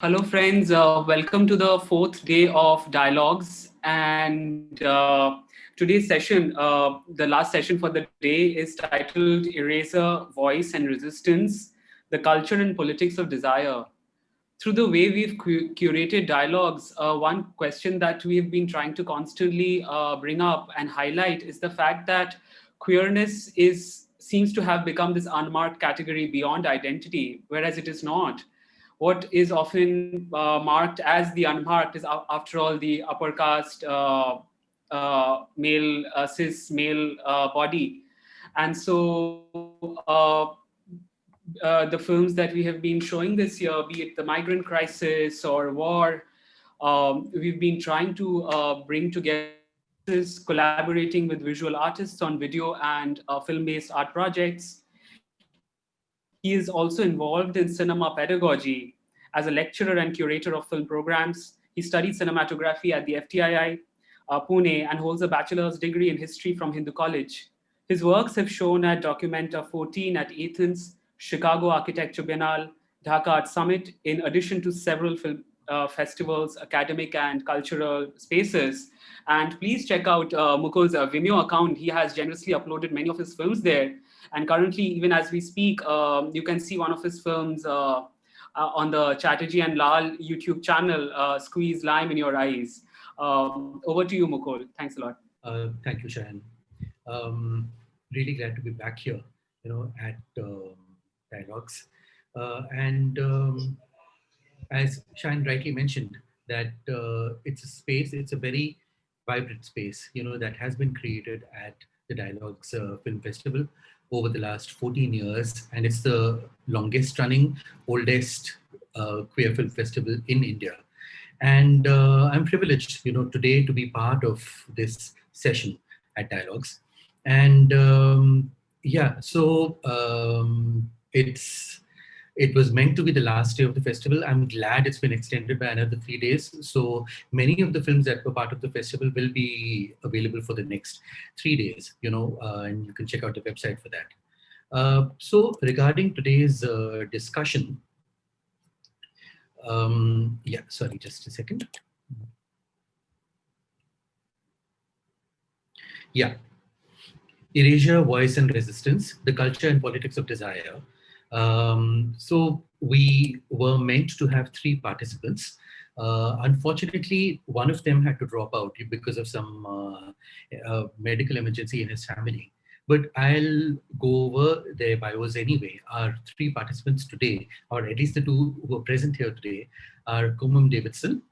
Hello, friends. Welcome to the fourth day of dialogues. And today's session, the last session for the day, is titled Erasure, Voice and Resistance, the Culture and Politics of Desire. Through the way we've curated dialogues, one question that we've been trying to constantly bring up and highlight is the fact that queerness seems to have become this unmarked category beyond identity, whereas it is not. What is often marked as the unmarked is, after all, the upper caste male, cis male body. And the films that we have been showing this year, be it the migrant crisis or war, we've been trying to bring together voices, collaborating with visual artists on video and film-based art projects. He is also involved in cinema pedagogy as a lecturer and curator of film programs. He studied cinematography at the FTII, Pune, and holds a bachelor's degree in history from Hindu College. His works have shown at Documenta 14 at Athens, Chicago Architecture Biennale, Dhaka Art Summit, in addition to several film festivals, academic and cultural spaces. And please check out Mukul's Vimeo account. He has generously uploaded many of his films there. And currently, even as we speak, you can see one of his films on the Chatterjee and Lal YouTube channel, Squeeze Lime in Your Eyes. Over to you, Mukul. Thanks a lot. Thank you, Shahan. Really glad to be back here, at Dialogues. And as Shahan rightly mentioned, that it's a space, it's a very vibrant space, that has been created at the Dialogues Film Festival over the last 14 years. And it's the longest running, oldest queer film festival in India. And I'm privileged, today to be part of this session at Dialogues. And it was meant to be the last day of the festival. I'm glad it's been extended by another 3 days. So many of the films that were part of the festival will be available for the next 3 days, and you can check out the website for that. So regarding today's discussion, sorry, just a second. Yeah. Erasure, Voice and Resistance, the Culture and Politics of Desire. So we were meant to have 3 participants. Unfortunately, one of them had to drop out because of some medical emergency in his family. But I'll go over their bios anyway. Our 3 participants today, or at least the 2 who are present here today, are Kumum Davidson.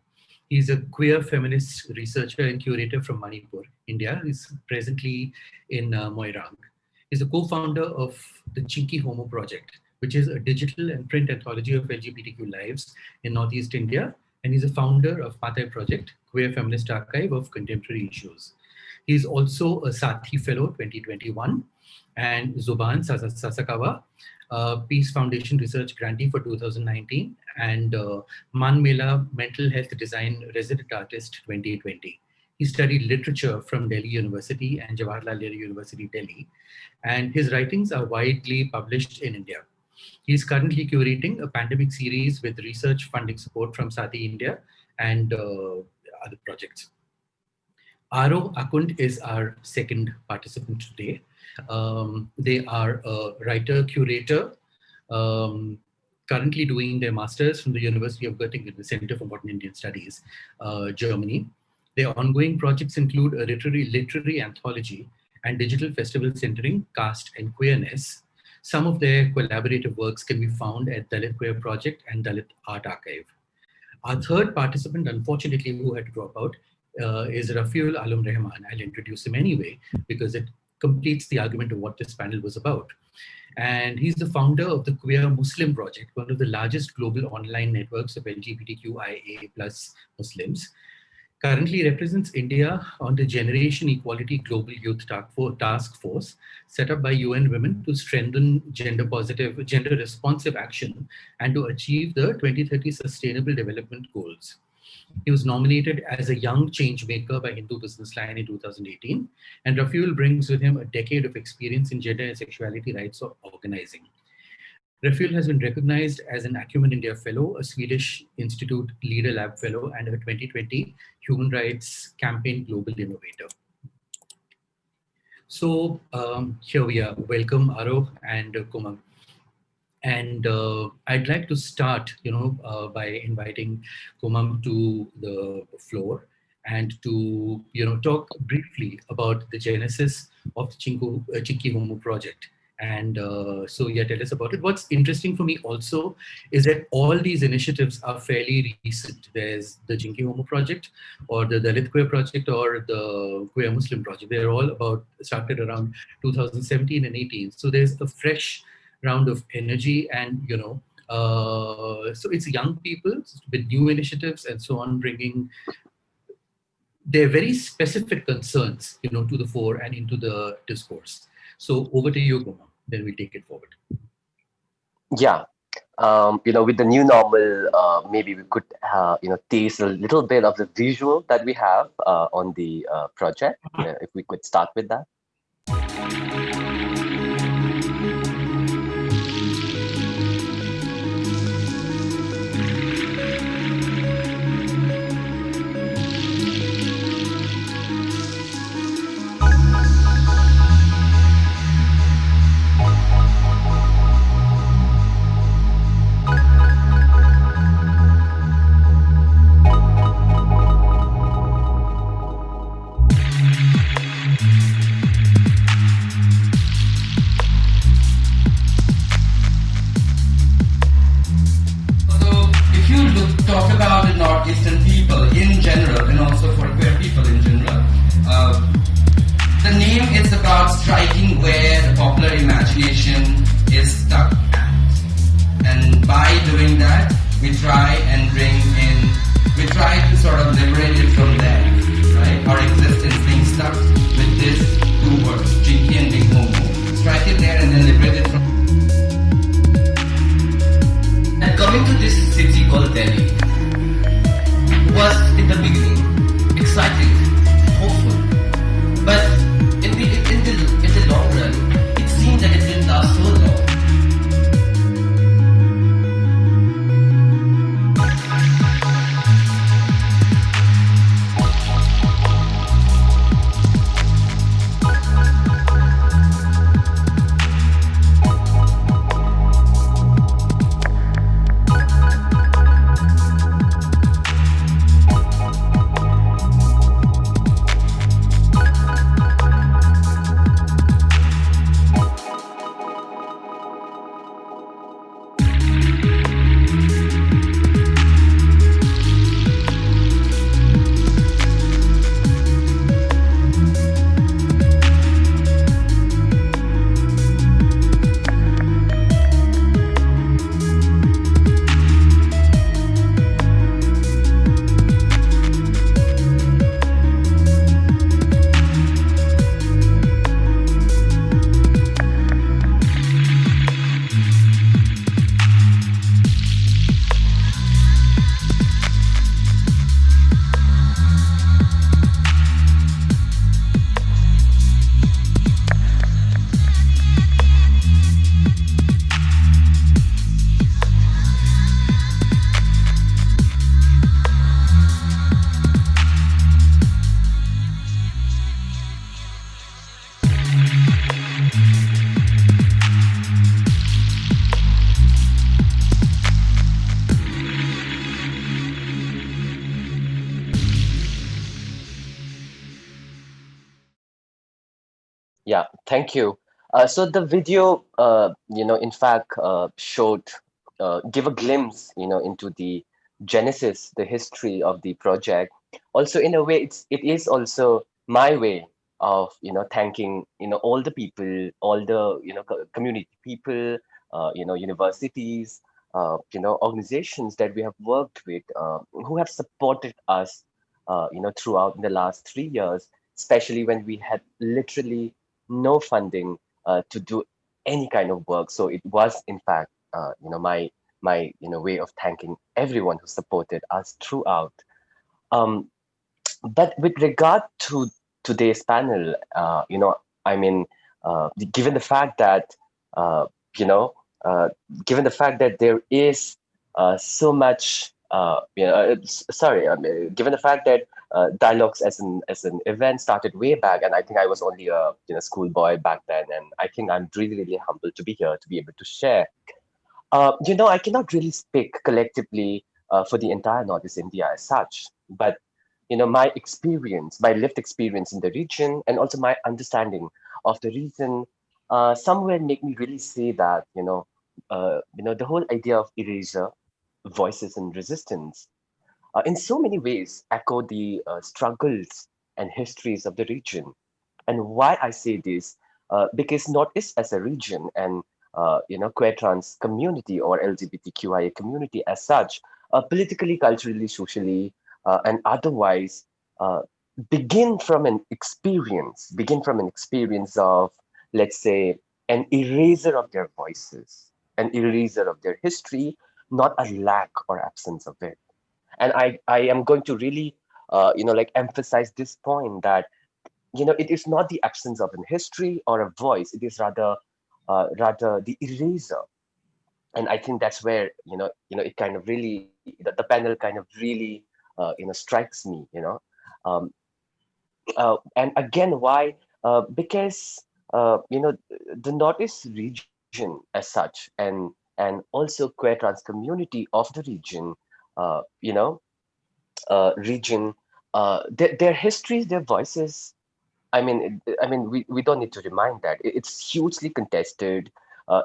He's a queer feminist researcher and curator from Manipur, India. He's presently in Moirang. He's a co-founder of the Chinky Homo project, which is a digital and print anthology of LGBTQ lives in Northeast India. And he's a founder of Patai Project, Queer Feminist Archive of Contemporary Issues. He's also a Sathi Fellow 2021 and Zuban Sasakawa, Peace Foundation Research Grantee for 2019 and Man Mela Mental Health Design Resident Artist 2020. He studied literature from Delhi University and Jawaharlal Nehru University, Delhi, and his writings are widely published in India. He is currently curating a pandemic series with research funding support from Sati India and other projects. Aro Akund is our second participant today. They are a writer, curator, currently doing their masters from the University of Göttingen, the Center for Modern Indian Studies, Germany. Their ongoing projects include a literary anthology and digital festival centering caste and queerness. Some of their collaborative works can be found at Dalit Queer Project and Dalit Art Archive. Our third participant, unfortunately, who had to drop out, is Rafiul Alam Rehman. I'll introduce him anyway, because it completes the argument of what this panel was about. And he's the founder of the Queer Muslim Project, one of the largest global online networks of LGBTQIA+ Muslims. Currently represents India on the Generation Equality Global Youth Task Force, set up by UN Women to strengthen gender responsive action and to achieve the 2030 Sustainable Development Goals. He was nominated as a Young Change Maker by Hindu Business Line in 2018, and Rafiul brings with him a decade of experience in gender and sexuality rights organizing. Rafael has been recognized as an Acumen India Fellow, a Swedish Institute Leader Lab Fellow, and a 2020 Human Rights Campaign Global Innovator. So here we are. Welcome, Aro and Kumar. And I'd like to start, by inviting Kumam to the floor and to, talk briefly about the genesis of the Chinky Homo project. And so, yeah, tell us about it. What's interesting for me also is that all these initiatives are fairly recent. There's the Chinky Homo project, or the Dalit Queer project, or the Queer Muslim project. They're all started around 2017 and 18. So there's a fresh round of energy, and so it's young people with new initiatives and so on, bringing their very specific concerns to the fore and into the discourse. So over to you, Goma, then we'll take it forward. Yeah. With the new normal, maybe we could, taste a little bit of the visual that we have on the project. If we could start with that. Talk about the Northeastern people in general, and also for queer people in general. The name is about striking where the popular imagination is stuck at. And by doing that, we try to sort of liberate it from there, right? Our existence being stuck with these two words, Chinky and being homo. Strike it there and then liberate it from. And coming to this city called Delhi was in the beginning exciting, hopeful, but in the long run, it seemed that it didn't last so long. Yeah, thank you. So the video, in fact, showed, give a glimpse, into the genesis, the history of the project. Also, in a way, it is also my way of, thanking, all the people, all the, community people, universities, organizations that we have worked with, who have supported us, throughout the last 3 years, especially when we had literally no funding to do any kind of work. So it was, in fact, my way of thanking everyone who supported us throughout. Um, but with regard to today's panel, I mean, given the fact that uh, you know uh, given the fact that there is so much, sorry, I mean, given the fact that dialogues as an event started way back, and I think I was only a schoolboy back then, and I think I'm really really humbled to be here to be able to share. I cannot really speak collectively for the entire Northeast India as such, but my experience, my lived experience in the region, and also my understanding of the region, somewhere make me really say that the whole idea of erasure, voices, and resistance, in so many ways, echo the struggles and histories of the region. And why I say this, because Northeast as a region and queer trans community or LGBTQIA community as such, politically, culturally, socially, and otherwise, uh, begin from an experience of, let's say, an eraser of their voices, an eraser of their history, not a lack or absence of it. And I am going to really like emphasize this point that it is not the absence of an history or a voice. It is rather the eraser. And I think that's where it kind of really the panel kind of really strikes me. Um, and again, why? Because the Northeast region as such, and also queer trans community of the region, uh, you know, region, their histories, their voices. We don't need to remind that it's hugely contested.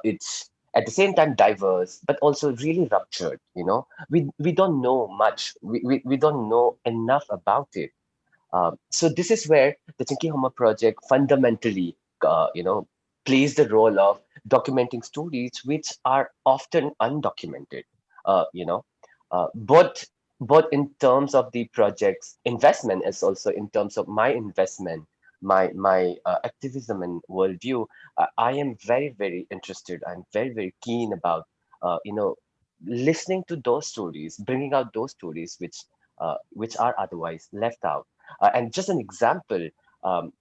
It's at the same time diverse, but also really ruptured. We don't know much. We don't know enough about it. So this is where the Chinky Homo project fundamentally, plays the role of documenting stories which are often undocumented. Uh, you know, both in terms of the project's investment as also in terms of my investment, my activism and worldview. I am very very interested. I'm very very keen about listening to those stories, bringing out those stories which are otherwise left out. And just an example, um,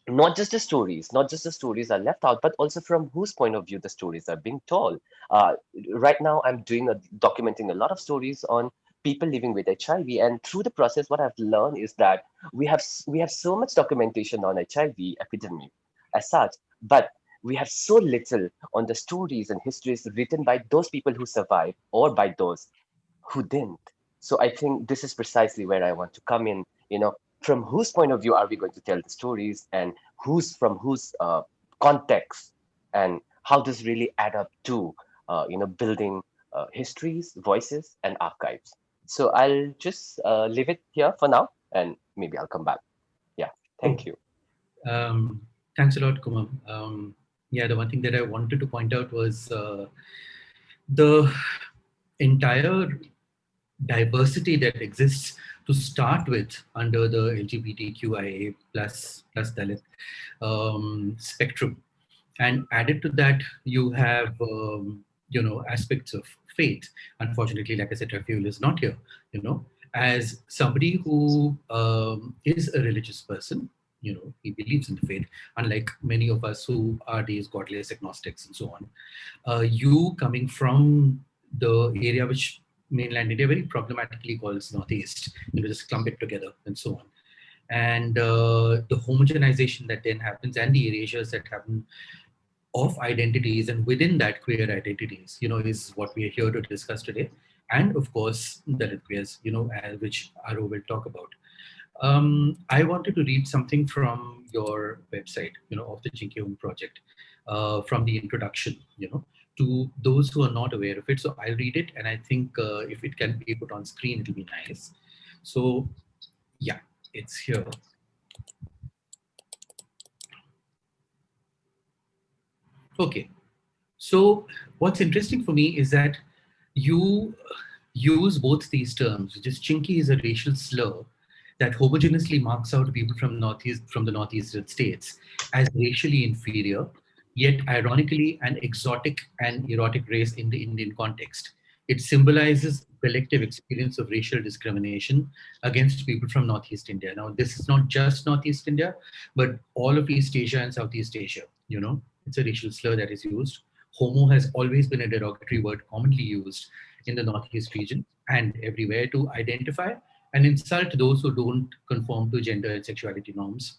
not just the stories are left out, but also from whose point of view the stories are being told. Uh, right now, I'm documenting a lot of stories on people living with HIV, and through the process, what I've learned is that we have so much documentation on HIV epidemic as such, but we have so little on the stories and histories written by those people who survived or by those who didn't. So I think this is precisely where I want to come in. From whose point of view are we going to tell the stories, and whose context, and how does really add up to building histories, voices, and archives. So I'll just leave it here for now, and maybe I'll come back. Yeah, thank you. Um, Thanks a lot, Kumar. Yeah, the one thing that I wanted to point out was the entire diversity that exists to start with under the LGBTQIA plus Dalit spectrum, and added to that you have aspects of faith. Unfortunately, like I said, Rafiul is not here. As somebody who is a religious person, he believes in the faith, unlike many of us who are these godless agnostics and so on. You coming from the area which mainland India very problematically calls Northeast, just clump it together and so on. And the homogenization that then happens and the erasures that happen of identities, and within that queer identities, is what we are here to discuss today. And of course, Dalit queers, which Aro will talk about. I wanted to read something from your website, of the Chinky Home project, from the introduction, to those who are not aware of it. So I'll read it, and I think if it can be put on screen, it'll be nice. So yeah, it's here. Okay. So what's interesting for me is that you use both these terms, which is chinky is a racial slur that homogeneously marks out people from the northeastern states as racially inferior, yet ironically an exotic and erotic race in the Indian context. It symbolizes collective experience of racial discrimination against people from Northeast India. Now, this is not just Northeast India, but all of East Asia and Southeast Asia. It's a racial slur that is used Homo has always been a derogatory word commonly used in the Northeast region and everywhere to identify and insult those who don't conform to gender and sexuality norms.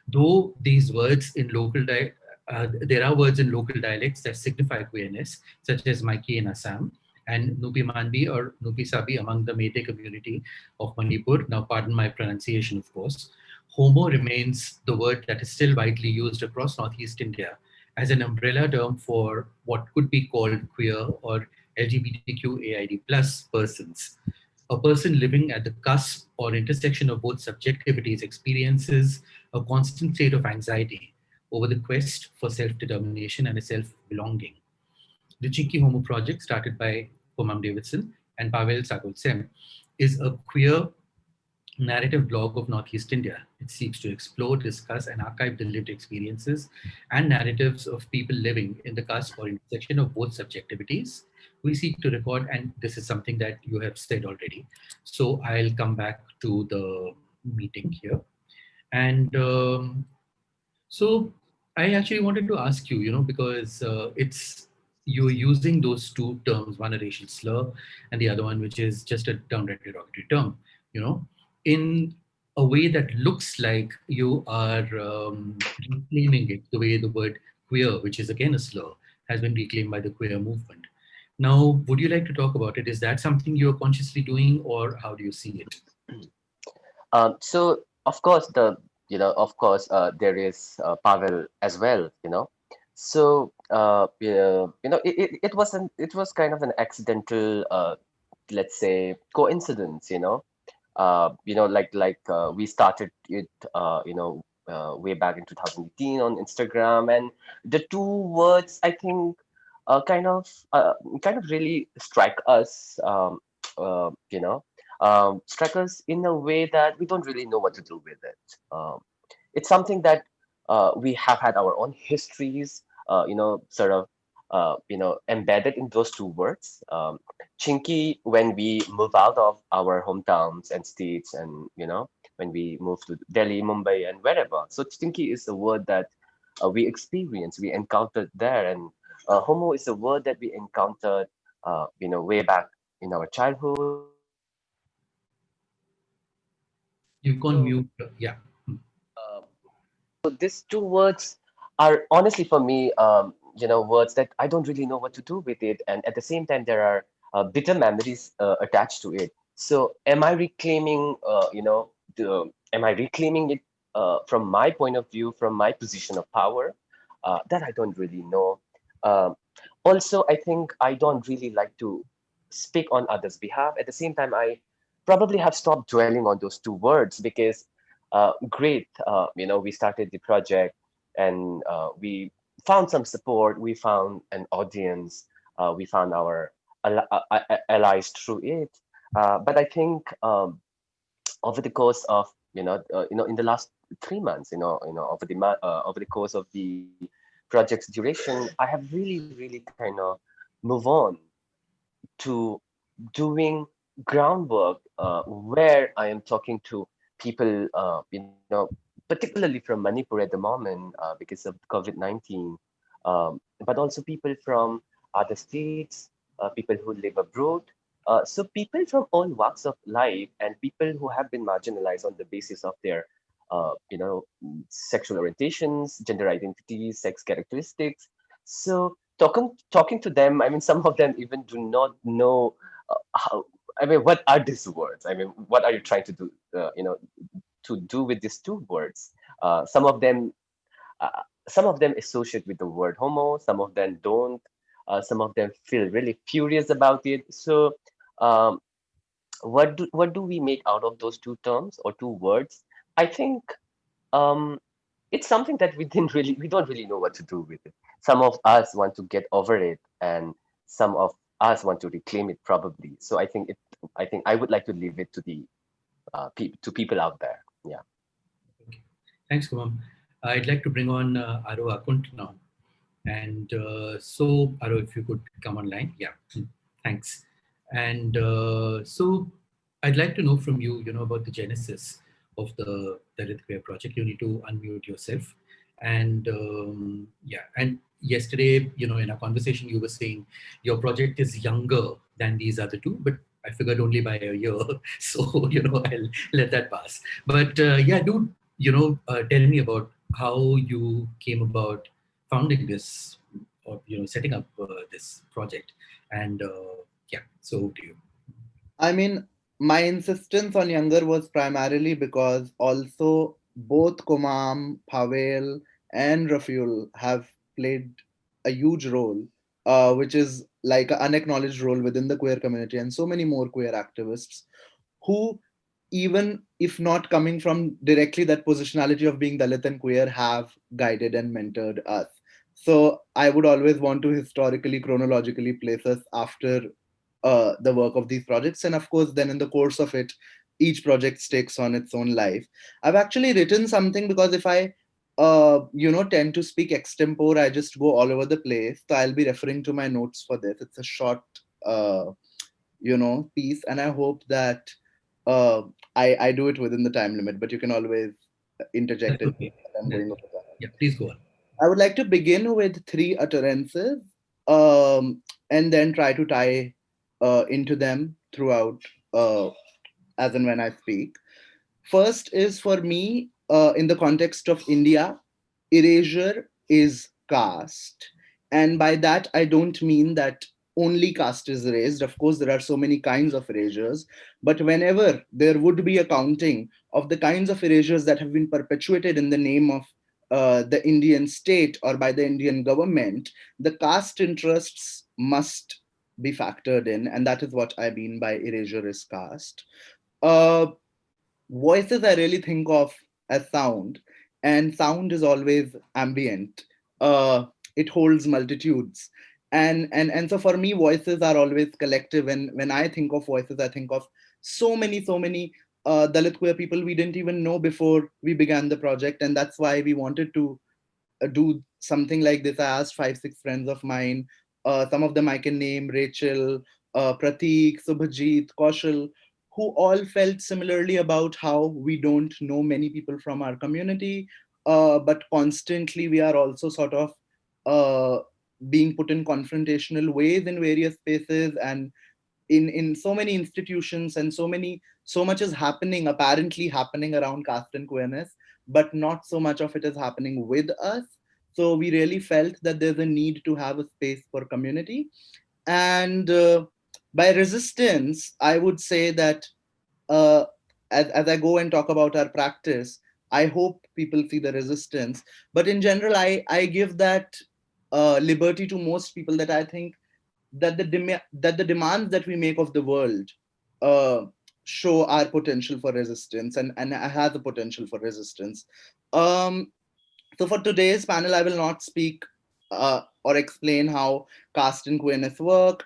Though these words in there are words in local dialects that signify queerness, such as Maiki in Assam and Nupi Manbi or Nupi Sabi among the Meitei community of Manipur. Now, pardon my pronunciation, of course. Homo remains the word that is still widely used across Northeast India as an umbrella term for what could be called queer or LGBTQAID plus persons. A person living at the cusp or intersection of both subjectivities experiences a constant state of anxiety over the quest for self-determination and a self-belonging. The Chinky Homo project, started by Pomam Davidson and Pavel Sagolsem, is a queer narrative blog of Northeast India. It seeks to explore, discuss, and archive the lived experiences and narratives of people living in the cusp or intersection of both subjectivities. We seek to record, and this is something that you have said already. So I'll come back to the meeting here. And so I actually wanted to ask you, because it's you're using those two terms, one a racial slur and the other one, which is just a downright derogatory term, you know, in a way that looks like you are reclaiming it the way the word queer, which is again a slur, has been reclaimed by the queer movement. Now, would you like to talk about it? Is that something you're consciously doing, or how do you see it? So of course there is Pavel as well. It was kind of an accidental, let's say, coincidence. We started it way back in 2018 on Instagram, and the two words, I think, kind of really uh, you know strike us in a way that we don't really know what to do with it. It's something that we have had our own histories, sort of, embedded in those two words. Chinky, when we move out of our hometowns and states, and when we move to Delhi, Mumbai, and wherever. So Chinky is a word that we experience, we encountered there, and homo is a word that we encountered, way back in our childhood. You can't So mute. Yeah. uh, so these two words are honestly for me, words that I don't really know what to do with it, and at the same time there are bitter memories attached to it. So am I reclaiming it from my point of view, from my position of power? That I don't really know. Um, Also, I think I don't really like to speak on others' behalf. At the same time, I probably have stopped dwelling on those two words because great, we started the project, and we found some support, we found an audience, we found our allies through it. But I think, over the course of, in the last 3 months, over the course of the project's duration, I have really kind of move on to doing groundwork, where I am talking to people, particularly from Manipur at the moment, because of COVID-19, but also people from other states, people who live abroad. So people from all walks of life, and people who have been marginalized on the basis of their, sexual orientations, gender identities, sex characteristics. So talking to them, I mean, some of them even do not know how. I mean, what are these words? I mean, what are you trying to do? To do with these two words? Some of them, associate with the word homo. Some of them don't. Some of them feel really furious about it. So, um, what do we make out of those two terms or two words? I think, um, it's something that we don't really know what to do with it. Some of us want to get over it, and some of us want to reclaim it probably. So I think I would like to leave it to the to people out there. Yeah. Okay. Thanks, Kumam. I'd like to bring on Aro Akunt now. And so, Aro, if you could come online. Yeah, thanks. And so I'd like to know from you, about the genesis of the Dalit Queer project. You need to unmute yourself. And yeah, and yesterday, in a conversation, you were saying your project is younger than these other two, but I figured only by a year. So, I'll let that pass. But yeah, do, tell me about how you came about founding this, or, setting up this project. And yeah, so over to you. I mean, my insistence on younger was primarily because also both Kumam, Pavel, and Rafiul have played a huge role, which is like an unacknowledged role within the queer community, and so many more queer activists who, even if not coming from directly that positionality of being Dalit and queer, have guided and mentored us. So I would always want to historically, chronologically place us after the work of these projects. And of course, then in the course of it, each project takes on its own life. I've actually written something because if I, tend to speak extempore, I just go all over the place. So I'll be referring to my notes for this. It's a short, piece, and I hope that uh, I do it within the time limit. But you can always interject That's it. okay. I'm That's going over okay. that. Yeah, please go on. I would like to begin with three utterances, and then try to tie into them throughout as and when I speak. First is for me, in the context of India, erasure is caste. And by that, I don't mean that only caste is erased. Of course, there are so many kinds of erasures. But whenever there would be a counting of the kinds of erasures that have been perpetuated in the name of the Indian state or by the Indian government, the caste interests must be factored in. And that is what I mean by erasure is caste. Uh, Voices I really think of as sound, and sound is always ambient. It holds multitudes, and so for me, voices are always collective. And when I think of voices, I think of so many Dalit queer people we didn't even know before we began the project, and that's why we wanted to do something like this. I asked five, six friends of mine. Some of them I can name: Rachel, Pratik, Subhajit, Kaushal, who all felt similarly about how we don't know many people from our community, but constantly we are also sort of uh, being put in confrontational ways in various spaces and in so many institutions, and so much is happening, apparently happening around caste and queerness, but not so much of it is happening with us. So we really felt that there's a need to have a space for community. And by resistance, I would say that uh, as I go and talk about our practice, I hope people see the resistance. But in general, I give that liberty to most people, that I think that that the demands that we make of the world uh, show our potential for resistance, and has a potential for resistance. Um, so for today's panel, I will not speak or explain how caste and queerness work,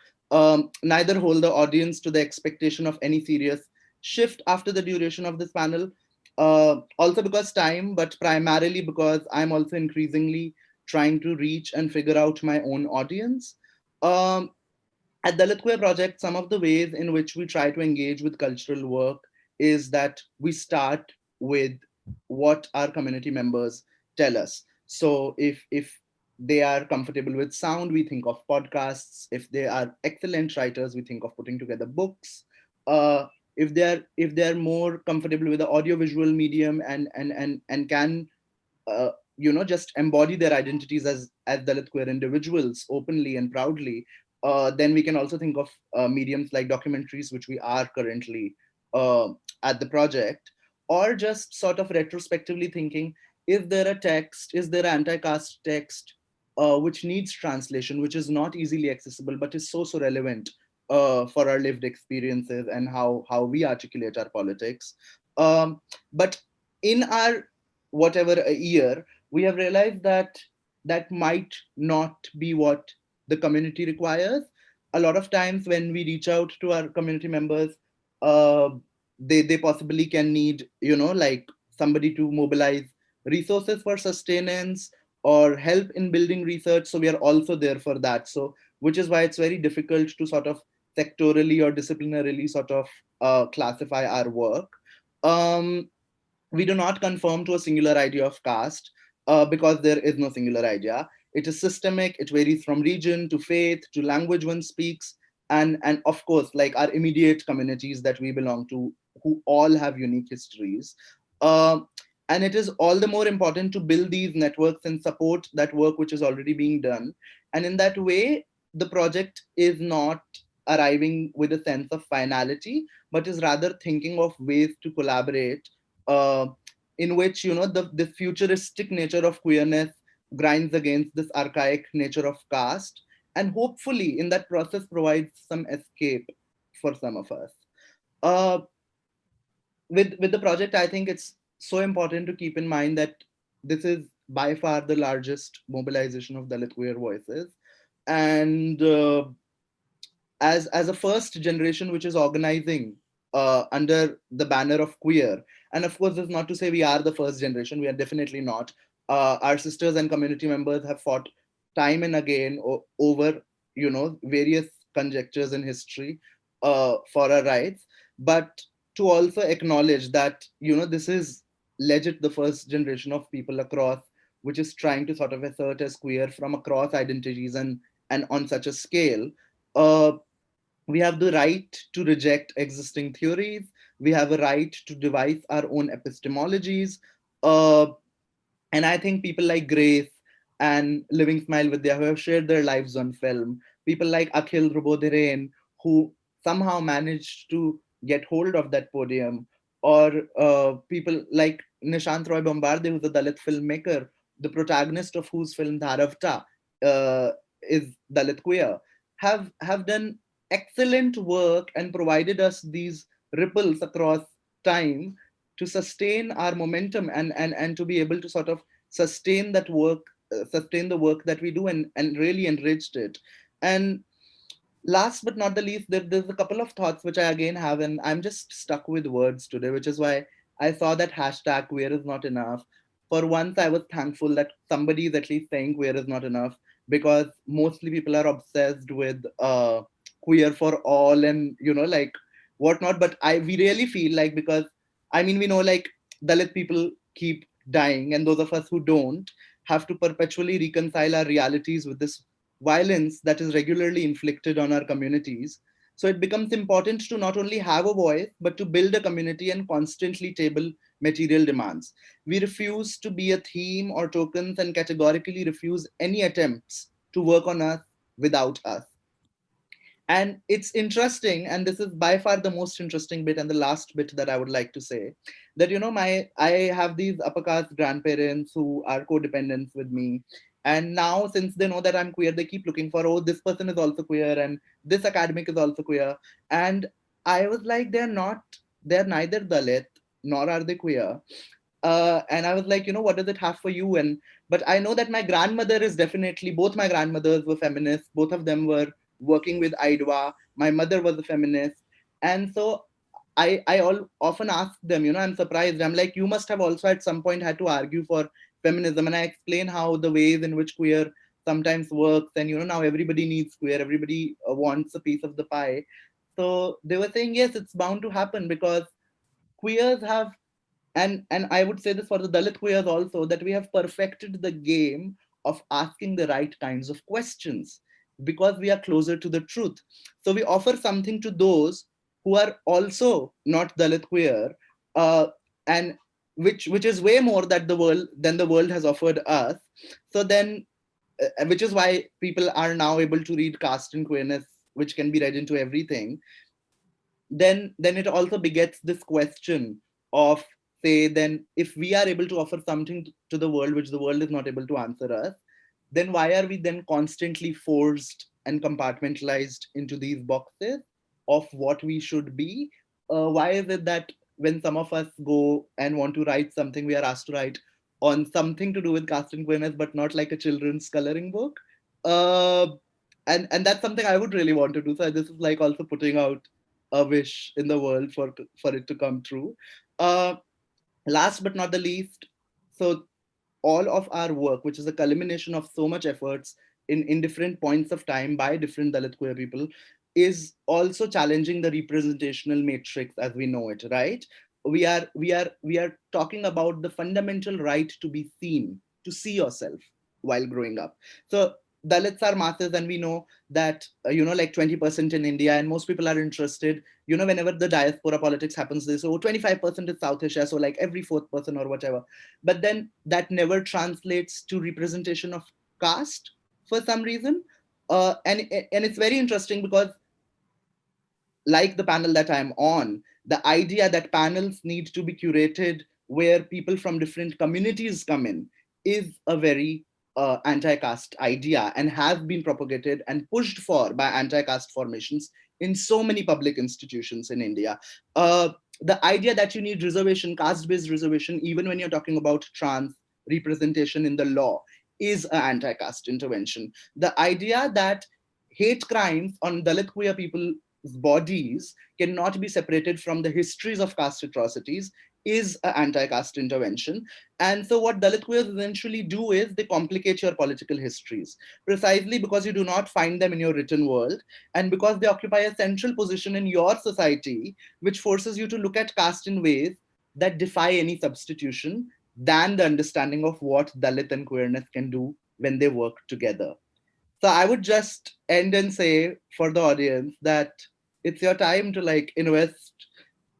neither hold the audience to the expectation of any serious shift after the duration of this panel. Also because time, but primarily because I'm also increasingly trying to reach and figure out my own audience. Um, at Dalit Queer Project, some of the ways in which we try to engage with cultural work is that we start with what our community members tell us. So if they are comfortable with sound, we think of podcasts. If they are excellent writers, we think of putting together books. If they're more comfortable with the audiovisual medium and can just embody their identities as Dalit queer individuals openly and proudly, then we can also think of mediums like documentaries, which we are currently uh, at the project, or just sort of retrospectively thinking: is there a text, is there anti-caste text which needs translation, which is not easily accessible but is so relevant for our lived experiences and how we articulate our politics. But in our whatever a year, we have realized that that might not be what the community requires. A lot of times when we reach out to our community members, uh, they possibly can need, like somebody to mobilize resources for sustenance or help in building research. So we are also there for that. So which is why it's very difficult to sort of sectorally or disciplinarily sort of classify our work. Um, we do not conform to a singular idea of caste because there is no singular idea. It is systemic. It varies from region to faith to language one speaks, and of course, like our immediate communities that we belong to, who all have unique histories. Um, and it is all the more important to build these networks and support that work which is already being done. And in that way, the project is not arriving with a sense of finality, but is rather thinking of ways to collaborate, uh, in which, the futuristic nature of queerness grinds against this archaic nature of caste, and hopefully in that process provides some escape for some of us. uh, with the project, I think it's so important to keep in mind that this is by far the largest mobilization of Dalit queer voices, and as a first generation which is organizing under the banner of queer. And of course, this is not to say we are the first generation. We are definitely not. Our sisters and community members have fought time and again over, various conjectures in history for our rights. But to also acknowledge that, this is legit the first generation of people across, which is trying to sort of assert as queer from across identities, and on such a scale. uh, we have the right to reject existing theories. We have a right to devise our own epistemologies. Uh, and I think people like Grace and Living Smile Vidya, who have shared their lives on film, people like Akhil Rubodhiren, who somehow managed to get hold of that podium, or people like Nishant Roy Bombarde, who's a Dalit filmmaker, the protagonist of whose film Dharavta uh, is Dalit queer, have done excellent work and provided us these ripples across time to sustain our momentum, and to be able to sort of sustain that work, sustain the work that we do, and really enriched it. And last but not the least, there's a couple of thoughts which I again have, and I'm just stuck with words today, which is why I saw that hashtag queer is not enough. For once, I was thankful that somebody is at least saying queer is not enough, because mostly people are obsessed with queer for all, and like whatnot. But we really feel like, because I mean, we know like Dalit people keep dying, and those of us who don't have to perpetually reconcile our realities with this violence that is regularly inflicted on our communities. So it becomes important to not only have a voice, but to build a community and constantly table material demands. We refuse to be a theme or tokens, and categorically refuse any attempts to work on us without us. And it's interesting, and this is by far the most interesting bit and the last bit that I would like to say, that I have these upper caste grandparents who are codependents with me. And now, since they know that I'm queer, they keep looking for, oh, this person is also queer, and this academic is also queer. And I was like, they're neither Dalit nor are they queer. And I was like, what does it have for you? And but I know that my grandmother is definitely, both my grandmothers were feminists. Both of them were working with IDWA. My mother was a feminist. And so I often ask them, I'm surprised. I'm like, you must have also at some point had to argue for feminism. And I explain how the ways in which queer sometimes works. And, now everybody needs queer. Everybody wants a piece of the pie. So they were saying, yes, it's bound to happen, because queers have, and I would say this for the Dalit queers also, that we have perfected the game of asking the right kinds of questions, because we are closer to the truth. So we offer something to those who are also not Dalit queer, uh, and which is way more that the world has offered us. So then, which is why people are now able to read caste and queerness, which can be read into everything. Then it also begets this question of, say, then if we are able to offer something to the world which the world is not able to answer us, then why are we then constantly forced and compartmentalized into these boxes of what we should be? Why is it that when some of us go and want to write something, we are asked to write on something to do with caste and queerness, but not like a children's coloring book? uh, and that's something I would really want to do. So this is like also putting out a wish in the world for it to come true. Uh, Last but not the least, so all of our work, which is a culmination of so much efforts in different points of time by different Dalit queer people, is also challenging the representational matrix as we know it. Right? We are talking about the fundamental right to be seen, to see yourself. while growing up. So Dalits are masses, and we know that, like 20% in India, and most people are interested. Whenever the diaspora politics happens, they say, oh, 25% is South Asia, so like every fourth person or whatever. But then that never translates to representation of caste for some reason. And it's very interesting because, like the panel that I'm on, the idea that panels need to be curated where people from different communities come in is a very anti-caste idea, and has been propagated and pushed for by anti-caste formations in so many public institutions in India. The idea that you need reservation, caste-based reservation, even when you're talking about trans representation in the law, is an anti-caste intervention. The idea that hate crimes on Dalit queer people bodies cannot be separated from the histories of caste atrocities is an anti-caste intervention. And so what Dalit queers eventually do is they complicate your political histories, precisely because you do not find them in your written world, and because they occupy a central position in your society, which forces you to look at caste in ways that defy any substitution than the understanding of what Dalit and queerness can do when they work together. So I would just end and say for the audience that it's your time to like invest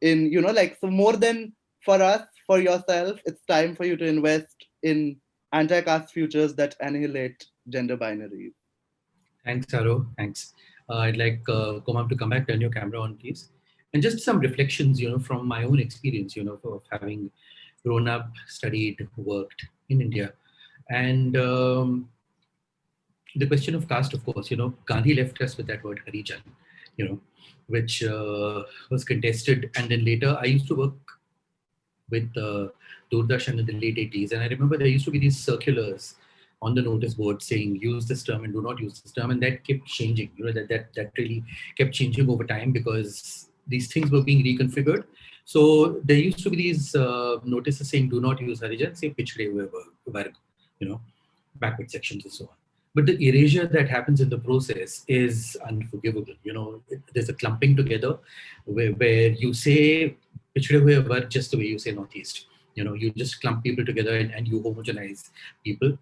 in, like, so more than for us, for yourself, it's time for you to invest in anti-caste futures that annihilate gender binaries. Thanks, Aro. Thanks. I'd like Komam to come back, turn your camera on, please. And just some reflections, from my own experience, of having grown up, studied, worked in India. And the question of caste, of course, Gandhi left us with that word Harijan, which was contested. And then later, I used to work with Doordarshan in the late 80s. And I remember there used to be these circulars on the notice board saying, use this term and do not use this term. And that kept changing, that really kept changing over time because these things were being reconfigured. So there used to be these notices saying, do not use Harijan, say Pichde Hue Varg, backward sections and so on. But the erasure that happens in the process is unforgivable. There's a clumping together where you say Pichde Hue Varg just the way you say Northeast. You just clump people together and you homogenize people.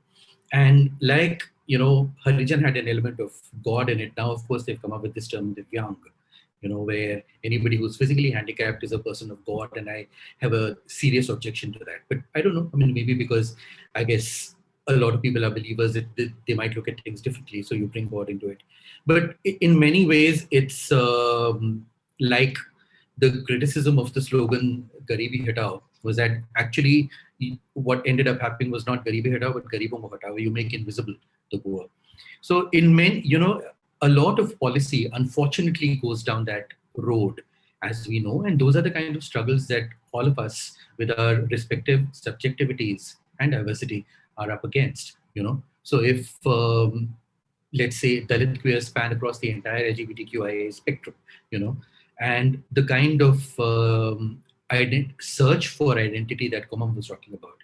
And like, Harijan had an element of God in it. Now, of course, they've come up with this term Divyang, where anybody who's physically handicapped is a person of God. And I have a serious objection to that. But I don't know. I mean, maybe because I guess a lot of people are believers that they might look at things differently. So you bring God into it. But in many ways, it's like the criticism of the slogan Garibi Hatao was that actually what ended up happening was not Garibi Hatao, but Garibon ko Hatao, where you make invisible the poor. So in many, a lot of policy unfortunately goes down that road, as we know, and those are the kind of struggles that all of us with our respective subjectivities and diversity are up against, So if, let's say, Dalit queers span across the entire LGBTQIA spectrum, and the kind of search for identity that Komam was talking about,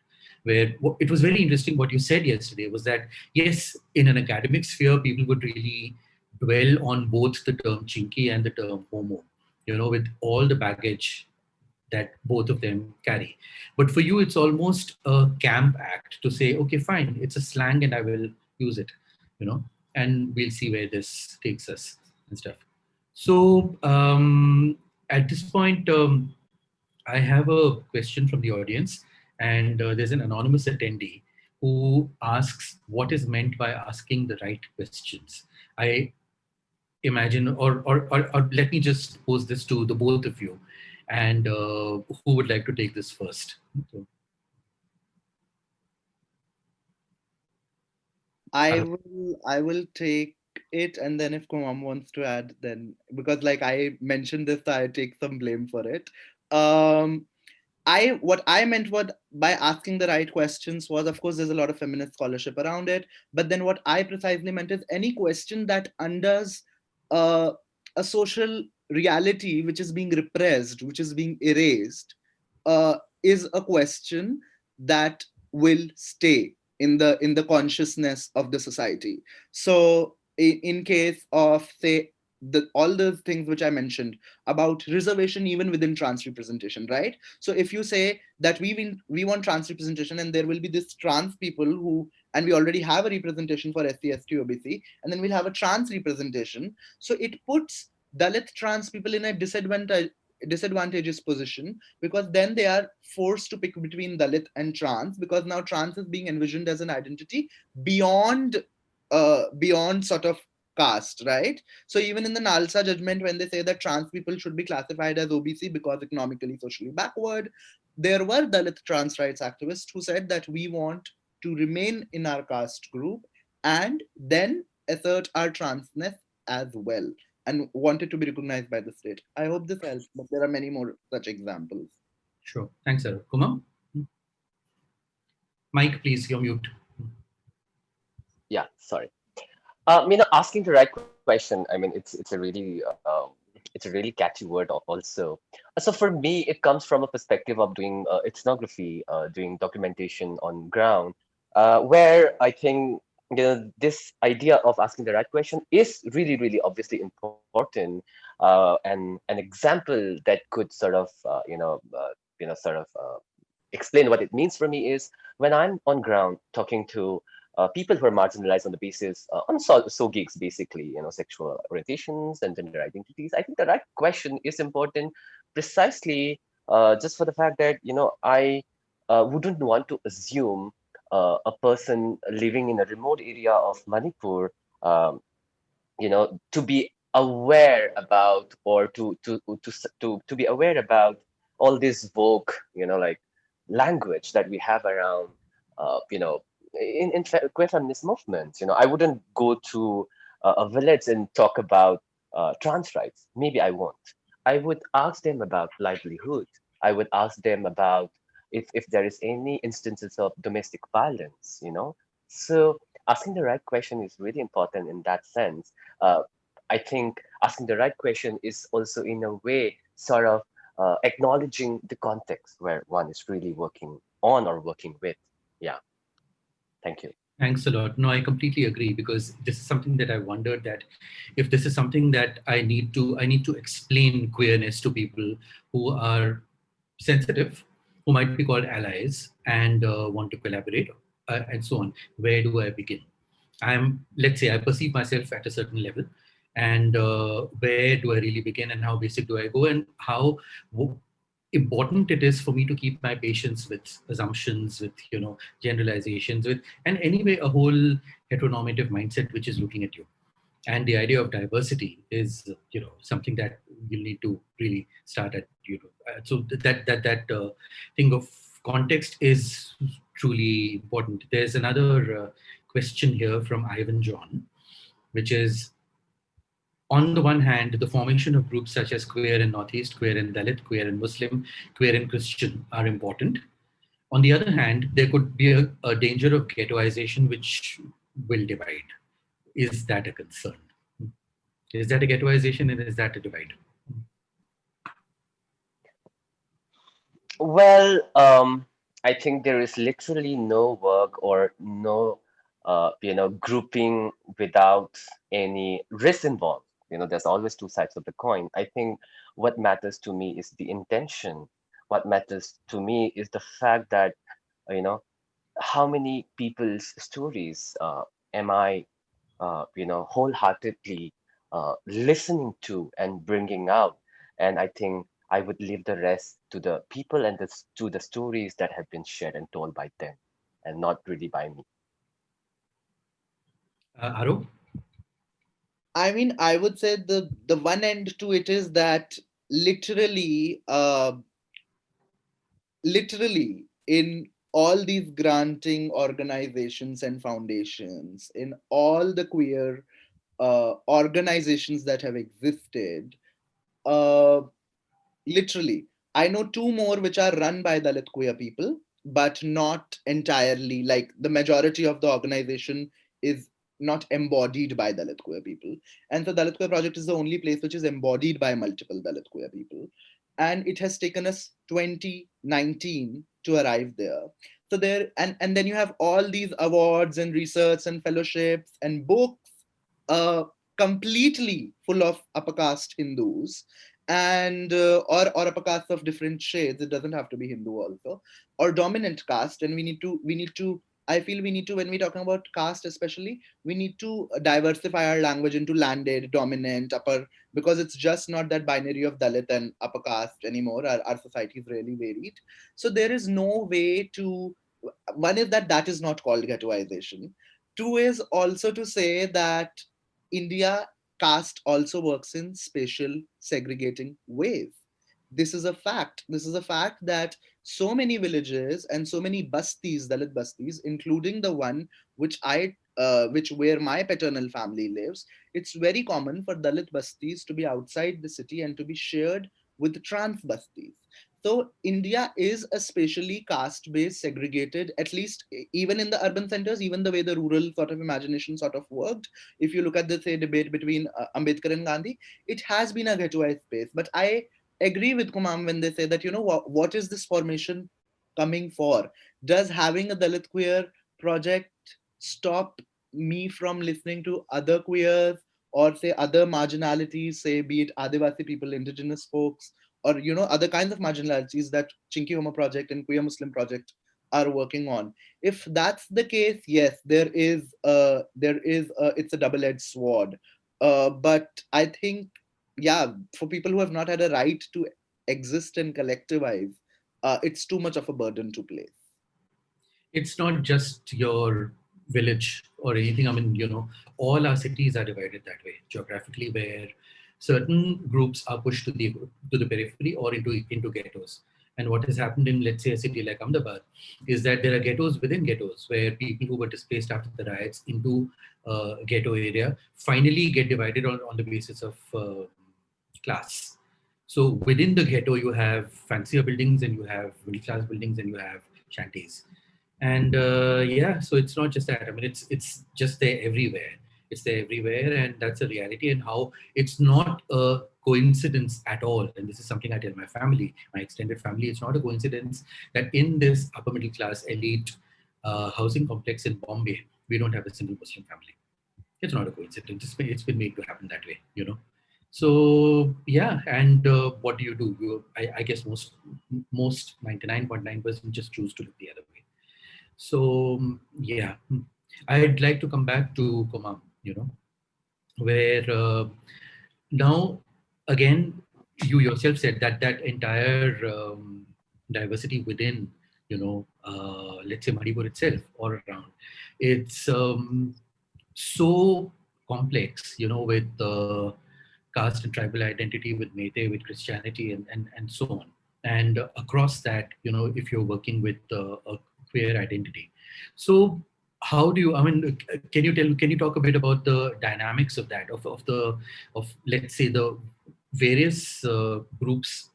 where it was very interesting what you said yesterday was that, yes, in an academic sphere, people would really dwell on both the term chinky and the term homo, with all the baggage that both of them carry. But for you, it's almost a camp act to say, okay, fine, it's a slang and I will use it, and we'll see where this takes us and stuff. So at this point, I have a question from the audience, and there's an anonymous attendee who asks what is meant by asking the right questions. I imagine, or let me just pose this to the both of you, and who would like to take this first? So. I will take it, and then if Kumam wants to add, then, because like I mentioned this, I take some blame for it. What I meant by asking the right questions was, of course, there's a lot of feminist scholarship around it, but then what I precisely meant is any question that undoes a social reality which is being repressed, which is being erased, is a question that will stay in the consciousness of the society. So in case of, say, all those things which I mentioned about reservation even within trans representation, right? So if you say that we want trans representation, and there will be this trans people who, and we already have a representation for SC, ST, OBC, and then we'll have a trans representation. So it puts Dalit trans people in a disadvantageous position, because then they are forced to pick between Dalit and trans, because now trans is being envisioned as an identity beyond beyond sort of caste, right? So even in the Nalsa judgment, when they say that trans people should be classified as OBC because economically, socially backward, there were Dalit trans rights activists who said that we want to remain in our caste group and then assert our transness as well, and wanted to be recognized by the state. I hope this helps, but there are many more such examples. Sure. Thanks, sir. Kumam? Mike, please, you're mute. Yeah, sorry. Asking the right question. I mean, it's a really catchy word also. So for me, it comes from a perspective of doing ethnography, doing documentation on ground, where I think this idea of asking the right question is really, really obviously important, and an example that could sort of sort of explain what it means for me is when I'm on ground talking to people who are marginalized on the basis on so gigs, basically, sexual orientations and gender identities. I think the right question is important, precisely just for the fact that I wouldn't want to assume a person living in a remote area of Manipur, um, to be aware about, or to be aware about all this vogue, like language that we have around, in queer feminist movements. I wouldn't go to a village and talk about trans rights. Maybe I won't. I would ask them about livelihood. I would ask them about if there is any instances of domestic violence. So asking the right question is really important in that sense. uh, I think asking the right question is also, in a way, sort of acknowledging the context where one is really working on or working with. Yeah, thank you. Thanks a lot. No, I completely agree, because this is something that I wondered, that if this is something that I need to explain queerness to people who are sensitive, who might be called allies and want to collaborate, and so on. Where do I begin? Let's say I perceive myself at a certain level, and where do I really begin, and how basic do I go, and how important it is for me to keep my patience with assumptions, with generalizations, with, and anyway, a whole heteronormative mindset which is looking at you. And the idea of diversity is something that you'll need to really start at. So that thing of context is truly important. There's another question here from Ivan John, which is, on the one hand, the formation of groups such as queer and Northeast, queer and Dalit, queer and Muslim, queer and Christian are important. On the other hand, there could be a danger of ghettoization which will divide. Is that a concern? Is that a ghettoization, and is that a divide? Well, I think there is literally no work or no, grouping without any risk involved. There's always two sides of the coin. I think what matters to me is the intention. What matters to me is the fact that, you know, how many people's stories am I, wholeheartedly listening to and bringing out. And I think I would leave the rest to the people and to the stories that have been shared and told by them, and not really by me. Aro? I mean, I would say the one end to it is that literally, literally in all these granting organizations and foundations, in all the queer organizations that have existed, uh, literally, I know two more which are run by Dalit queer people, but not entirely. Like the majority of the organization is not embodied by Dalit queer people. And so Dalit Queer Project is the only place which is embodied by multiple Dalit queer people. And it has taken us 2019 to arrive there. So there, and then you have all these awards and research and fellowships and books, uh, completely full of upper caste Hindus, and or upper castes of different shades. It doesn't have to be Hindu also, or dominant caste. And we need to. I feel we need to, when we're talking about caste especially, we need to diversify our language into landed, dominant, upper, because it's just not that binary of Dalit and upper caste anymore. Our society is really varied. So there is no way to, one is that that is not called ghettoization. Two is also to say that India caste also works in spatial segregating ways. This is a fact. This is a fact that so many villages and so many bastis, Dalit bastis, including the one which where my paternal family lives, it's very common for Dalit bastis to be outside the city and to be shared with trans bastis. So India is a spatially caste-based, segregated, at least even in the urban centers, even the way the rural sort of imagination sort of worked. If you look at the say debate between Ambedkar and Gandhi, it has been a ghettoized space. But I agree with Kumam when they say that, what is this formation coming for? Does having a Dalit queer project stop me from listening to other queers or say other marginalities, say be it Adivasi people, indigenous folks, or other kinds of marginalities that Chinky Homo Project and Queer Muslim Project are working on? If that's the case, yes, it's a double-edged sword. But I think, yeah, for people who have not had a right to exist and collectivize, it's too much of a burden to place. It's not just your village or anything. I mean, all our cities are divided that way geographically, where certain groups are pushed to the periphery or into ghettos. And what has happened in, let's say, a city like Ahmedabad is that there are ghettos within ghettos, where people who were displaced after the riots into ghetto area finally get divided on the basis of class. So within the ghetto, you have fancier buildings and you have middle class buildings and you have shanties. And yeah, so it's not just that. I mean, it's just there everywhere. It's there everywhere, and that's a reality. And how it's not a coincidence at all. And this is something I tell my family, my extended family. It's not a coincidence that in this upper middle class elite housing complex in Bombay, we don't have a single Muslim family. It's not a coincidence. It's been made to happen that way. So yeah, and what do? I guess most 99.9% just choose to look the other way. So yeah, I'd like to come back to Kumam, where now again you yourself said that that entire diversity within, let's say Manipur itself or around, it's so complex, with caste and tribal identity, with Meitei, with Christianity, and so on. And across that, if you're working with a queer identity, so how do you? I mean, can you talk a bit about the dynamics of that, of let's say the various groups,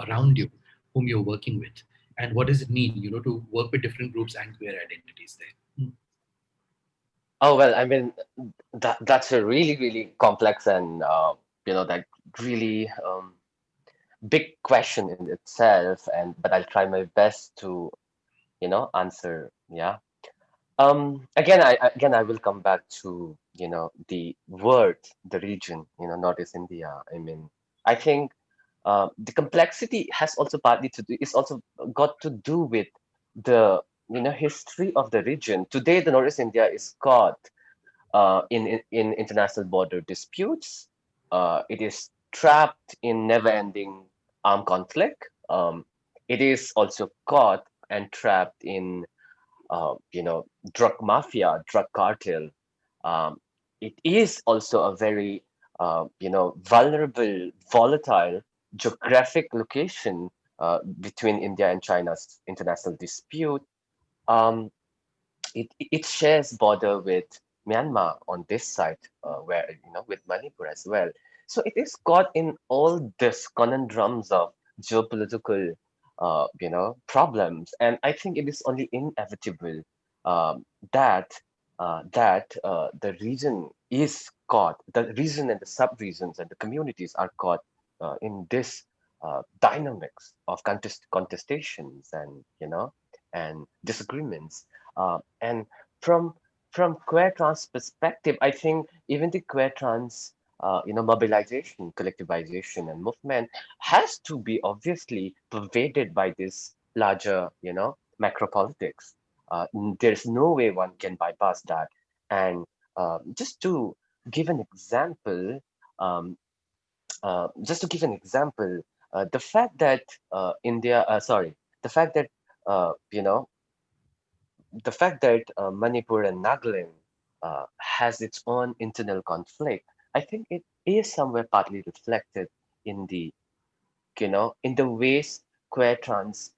around you, whom you're working with, and what does it mean, to work with different groups and queer identities there? Oh well, I mean, that's a really really complex and that really big question in itself. And but I'll try my best to answer. Yeah. Again, I will come back to the word, the region, Northeast India. I mean, I think the complexity has also partly to do. It's also got to do with the history of the region. Today, the Northeast India is caught in international border disputes. It is trapped in never-ending armed conflict. It is also caught and trapped in drug mafia, drug cartel. Um, it is also a very, vulnerable, volatile geographic location between India and China's international dispute. Um, it shares border with Myanmar on this side, where with Manipur as well. So it is caught in all this conundrums of geopolitical, problems, and I think it is only inevitable that the region is caught, the region and the sub-regions and the communities are caught in this dynamics of contestations and and disagreements, and from from queer trans perspective, I think even the queer trans, mobilization, collectivization, and movement has to be obviously pervaded by this larger, macro politics. There's no way one can bypass that. And just to give an example, um, just to give an example, the fact that the fact that uh, you know, Manipur and Nagaland has its own internal conflict, I think it is somewhere partly reflected in the, in the ways queer trans,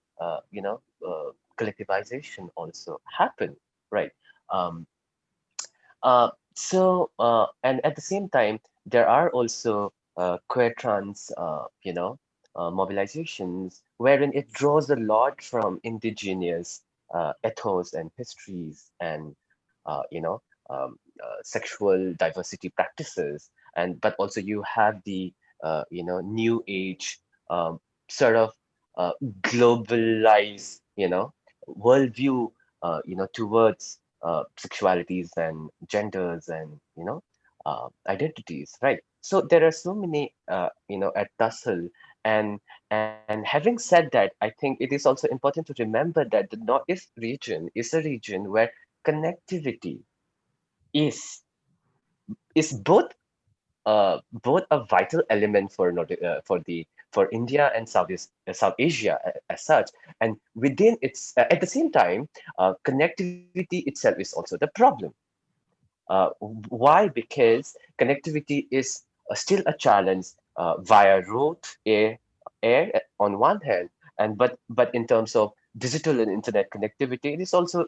collectivization also happen, right? Um, and at the same time, there are also queer trans, mobilizations wherein it draws a lot from indigenous ethos and histories and, sexual diversity practices. And but also you have the, new age, um, sort of globalized, worldview, towards sexualities and genders and, identities, right? So there are so many, at tussle. And having said that, I think it is also important to remember that the Northeast region is a region where connectivity is both a vital element for for India and South Asia as such, and within its at the same time, connectivity itself is also the problem. Why? Because connectivity is still a challenge via road, air on one hand, and but in terms of digital and internet connectivity, it is also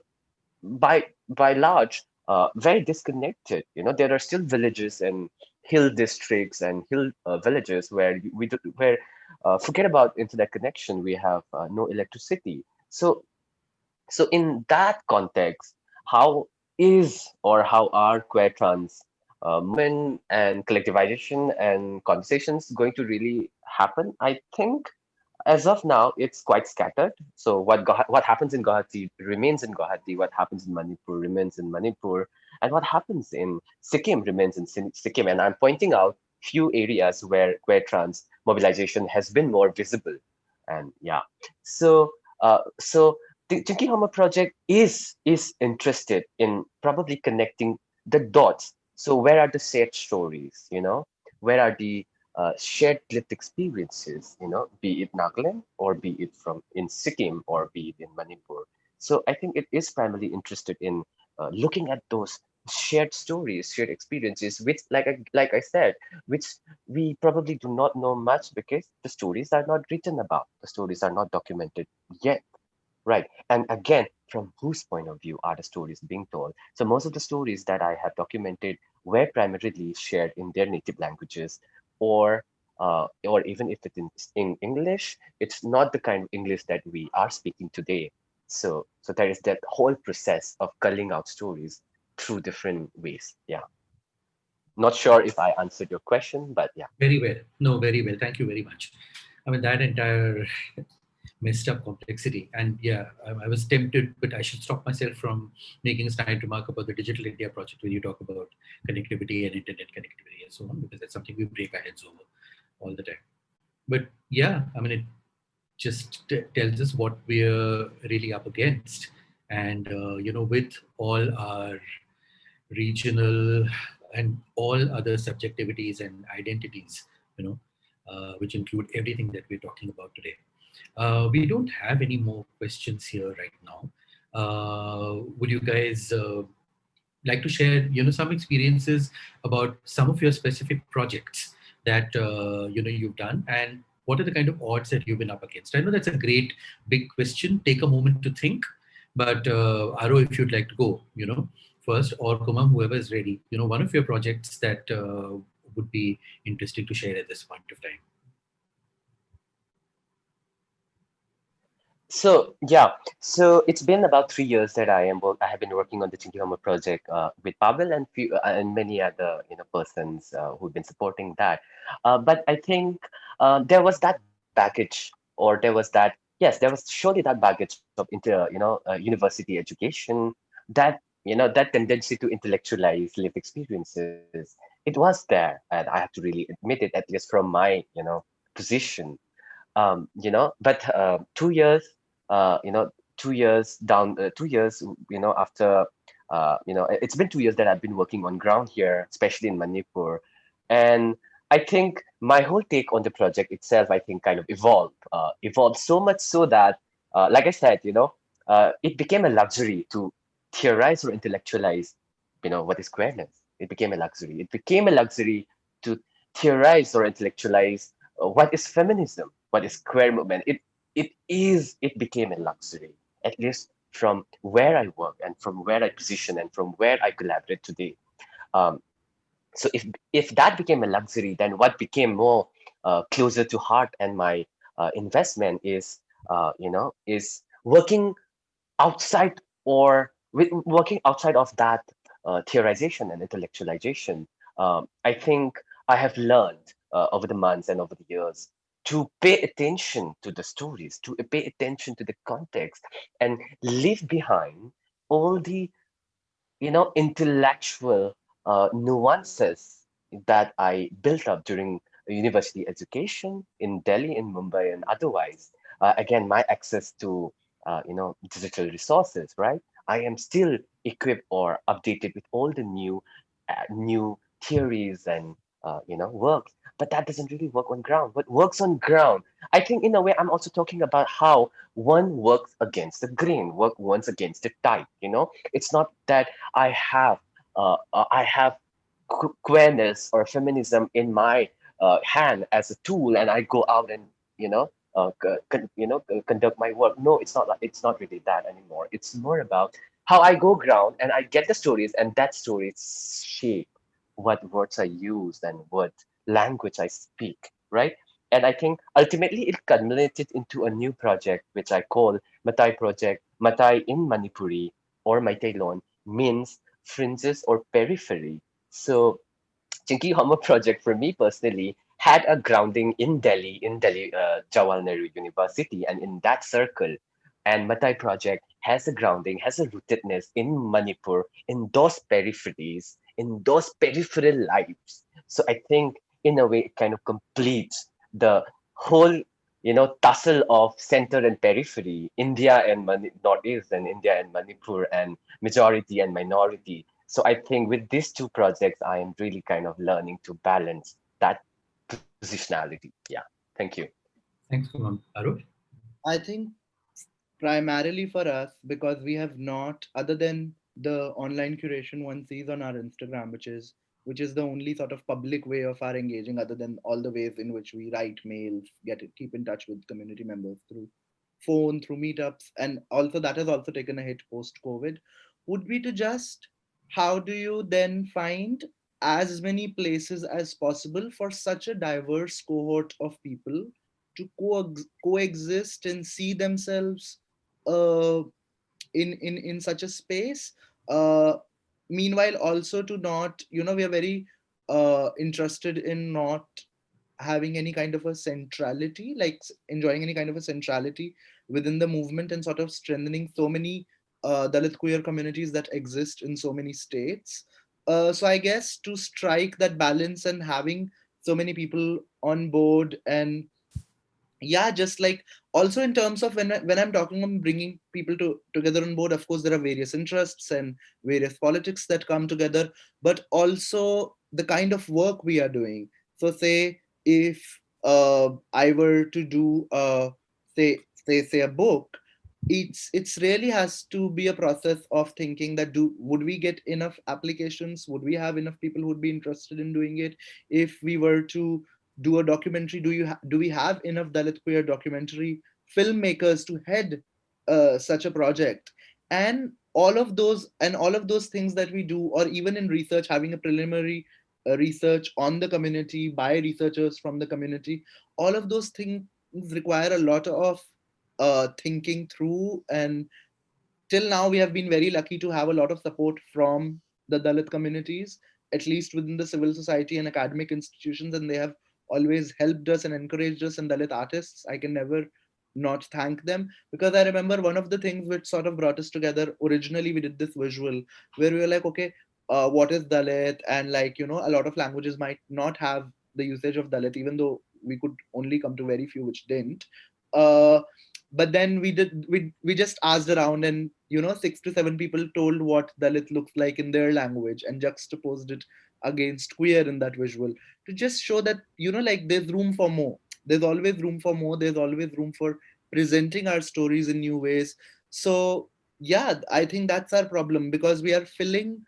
by large very disconnected. There are still villages and hill districts and hill villages where where forget about internet connection, we have no electricity. So in that context, how how are queer trans movement and collectivization and conversations going to really happen? I think as of now, it's quite scattered. So what happens in Guwahati remains in Guwahati. What happens in Manipur remains in Manipur, and what happens in Sikkim remains in Sikkim. And I'm pointing out few areas where trans mobilization has been more visible. And yeah, so the Chinky Homer project is interested in probably connecting the dots. So where are the shared stories? Where are the shared lived experiences, be it Nagaland or be it from in Sikkim or be it in Manipur. So I think it is primarily interested in looking at those shared stories, shared experiences, which, like I said, which we probably do not know much because the stories are not written about, the stories are not documented yet. Right. And again, from whose point of view are the stories being told? So most of the stories that I have documented were primarily shared in their native languages, or even if it's in English, it's not the kind of English that we are speaking today. So there is that whole process of culling out stories through different ways. Yeah. Not sure if I answered your question, but yeah. Very well. No, very well. Thank you very much. I mean, that entire messed up complexity. And yeah, I was tempted, but I should stop myself from making a snide remark about the Digital India project where you talk about connectivity and internet connectivity and so on, because that's something we break our heads over all the time. But yeah, I mean, it just tells us what we're really up against. And, with all our regional and all other subjectivities and identities, which include everything that we're talking about today. We don't have any more questions here right now. Would you guys like to share, some experiences about some of your specific projects that you've done, and what are the kind of odds that you've been up against? I know that's a great big question. Take a moment to think. But Aro, if you'd like to go, first, or Kumam, whoever is ready, one of your projects that would be interesting to share at this point of time. So yeah, so it's been about 3 years that I have been working on the Chinky Homer project with Pavel and and many other persons who've been supporting that. But I think there was that baggage, or there was that, yes, there was surely that baggage of university education that that tendency to intellectualize lived experiences, it was there, and I have to really admit it, at least from my position. But 2 years, you know 2 years down, 2 years, after, it's been 2 years that I've been working on ground here, especially in Manipur. And I think my whole take on the project itself, I think, kind of evolved so much so that, like I said, it became a luxury to theorize or intellectualize, what is queerness. It became a luxury. It became a luxury to theorize or intellectualize what is feminism, what is queer movement. It became a luxury, at least from where I work and from where I position and from where I collaborate today. Um, so if that became a luxury, then what became more closer to heart and my investment is working outside, or working outside of that theorization and intellectualization. I think I have learned over the months and over the years to pay attention to the stories, to pay attention to the context, and leave behind all the intellectual nuances that I built up during university education in Delhi, in Mumbai, and otherwise. Again, my access to digital resources, right? I am still equipped or updated with all the new theories and works, but that doesn't really work on ground. What works on ground, I think, in a way, I'm also talking about how one works against the grain, work once against the tide. It's not that I have queerness or feminism in my hand as a tool, and I go out and conduct my work. No, it's not really that anymore. It's more about how I go ground and I get the stories, and that stories shape what words I use and what language I speak, right? And I think ultimately it culminated into a new project which I call Matai Project. Matai in Manipuri or Maitailon means fringes or periphery. So Chinky Homo project for me personally had a grounding in Delhi, Jawaharlal Nehru University, and in that circle. And Matai project has a grounding, has a rootedness in Manipur, in those peripheries, in those peripheral lives. So I think, in a way, it kind of completes the whole, tussle of center and periphery, India and Northeast, and India and Manipur, and majority and minority. So I think with these two projects, I am really kind of learning to balance that positionality. Yeah. Thank you. Thanks, Kumam. Arush? I think primarily for us, because we have not, other than the online curation one sees on our Instagram, which is the only sort of public way of our engaging, other than all the ways in which we write mails, keep in touch with community members through phone, through meetups, and also that has also taken a hit post COVID, would be to just, how do you then find as many places as possible for such a diverse cohort of people to coexist and see themselves uh, in such a space. uh, Meanwhile, also to not, we are very interested in not having any kind of a centrality, like enjoying any kind of a centrality within the movement, and sort of strengthening so many Dalit queer communities that exist in so many states. So I guess to strike that balance and having so many people on board, and yeah, just like, also in terms of when I'm talking, I'm bringing people together on board, of course there are various interests and various politics that come together, but also the kind of work we are doing. So say, if I were to do say a book, it's really has to be a process of thinking that, would we get enough applications, would we have enough people who would be interested in doing it? If we were to do a documentary, do we have enough Dalit queer documentary filmmakers to head such a project? And all of those things that we do, or even in research, having a preliminary research on the community by researchers from the community, all of those things require a lot of thinking through. And till now we have been very lucky to have a lot of support from the Dalit communities, at least within the civil society and academic institutions, and they have always helped us and encouraged us. And Dalit artists, I can never not thank them. Because I remember one of the things which sort of brought us together originally, we did this visual where we were like, okay, what is Dalit? And like, a lot of languages might not have the usage of Dalit, even though we could only come to very few which didn't. Uh, but then we just asked around, and 6 to 7 people told what Dalit looks like in their language and juxtaposed it against queer in that visual, to just show that like there's room for more. There's always room for more. There's always room for presenting our stories in new ways. So yeah, I think that's our problem, because we are filling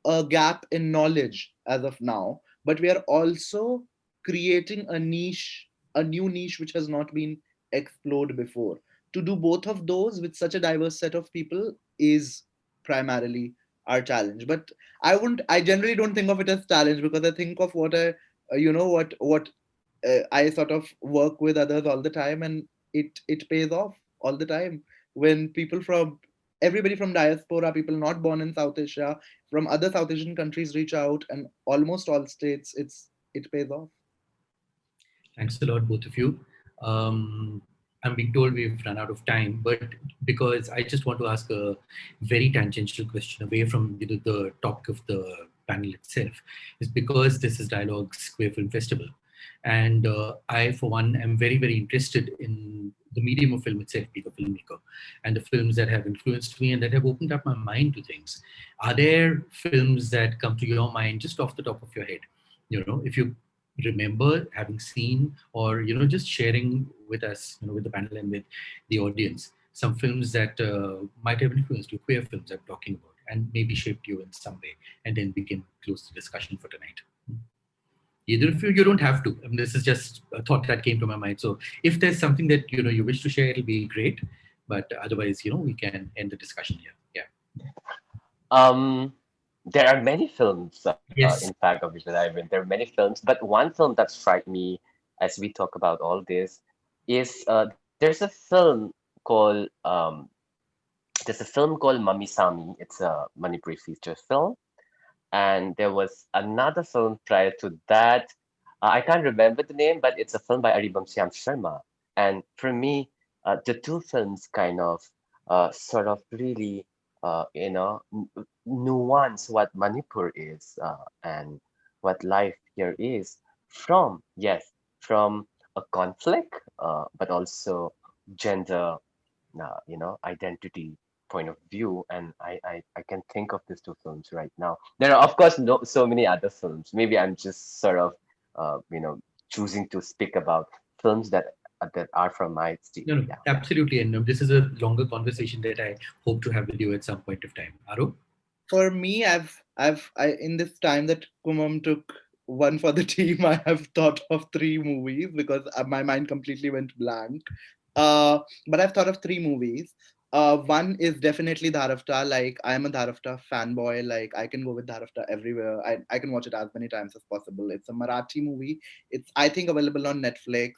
a gap in knowledge as of now, but we are also creating a new niche which has not been explored before. To do both of those with such a diverse set of people is primarily our challenge. But I generally don't think of it as challenge, because I think of what I, what I sort of work with others all the time, and it pays off all the time when people from everybody from diaspora, people not born in South Asia, from other South Asian countries reach out, and almost all states, it pays off. Thanks a lot, both of you. Um, I'm being told we've run out of time, but because I just want to ask a very tangential question away from the topic of the panel itself, is because this is Dialogue's Queer Film Festival. And I, for one, am very, very interested in the medium of film itself, being a filmmaker, and the films that have influenced me and that have opened up my mind to things. Are there films that come to your mind just off the top of your head? If you remember having seen, or just sharing with us, with the panel and with the audience, some films that might have influenced you, queer films I'm talking about, and maybe shaped you in some way, and then we can close the discussion for tonight. Either of you don't have to. I mean, this is just a thought that came to my mind. So if there's something that you wish to share, it'll be great. But otherwise, we can end the discussion here. Yeah. There are many films, Yes. in fact, of which that I've been. There are many films, but one film that struck me as we talk about all this is there's a film called Mami Sami. It's a Manipuri feature film, and there was another film prior to that. I can't remember the name, but it's a film by Aribamsyam Sharma. And for me, the two films kind of sort of really nuance what Manipur is, and what life here is, from, yes, from a conflict, but also gender, identity point of view. And I can think of these two films right now. There are, of course, so many other films. Maybe I'm just sort of, choosing to speak about films that are from my state. No, Yeah. absolutely. And this is a longer conversation that I hope to have with you at some point of time. Aro? For me, in this time that Kumam took one for the team, I have thought of three movies, because my mind completely went blank. But I've thought of three movies. One is definitely Dharavta. Like, I am a Dharavta fanboy. Like, I can go with Dharavta everywhere. I can watch it as many times as possible. It's a Marathi movie. It's, I think, available on Netflix.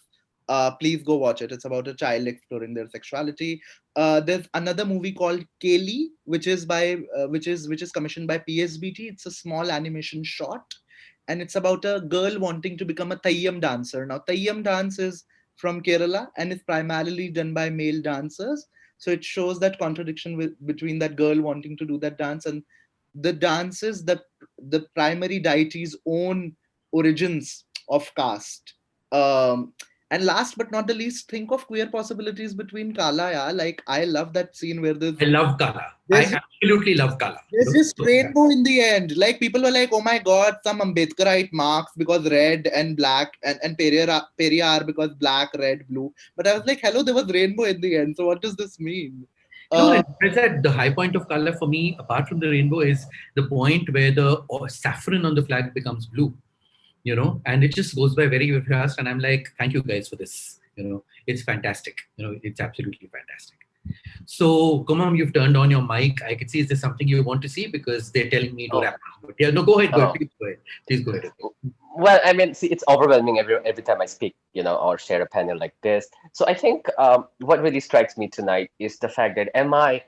Please go watch it. It's about a child exploring their sexuality. There's another movie called Kaylee, which is commissioned by PSBT. It's a small animation short, and it's about a girl wanting to become a Thayyam dancer. Now, Thayyam dance is from Kerala and is primarily done by male dancers. So it shows that contradiction between that girl wanting to do that dance and the dances, the primary deity's own origins of caste. Um, and last but not the least, think of queer possibilities between Kala. Yeah, like I love that scene where I love Kala. I there's absolutely love Kala. there's just So, yeah. rainbow in the end. Like people were like, "Oh my God, some Ambedkarite marks because red and black, and Periyar because black, red, blue." But I was like, "Hello, there was rainbow in the end. So what does this mean?" And I said the high point of color for me, apart from the rainbow, is the point where the saffron on the flag becomes blue, and it just goes by very, very fast. And I'm like, thank you guys for this. It's fantastic. It's absolutely fantastic. So, Kumam, you've turned on your mic. I can see, is there something you want to see? Because they're telling me to Oh, wrap up. But yeah, no, go ahead. oh. Please go ahead. Please go ahead. Well, I mean, see, it's overwhelming every time I speak, or share a panel like this. So I think, what really strikes me tonight is the fact that am I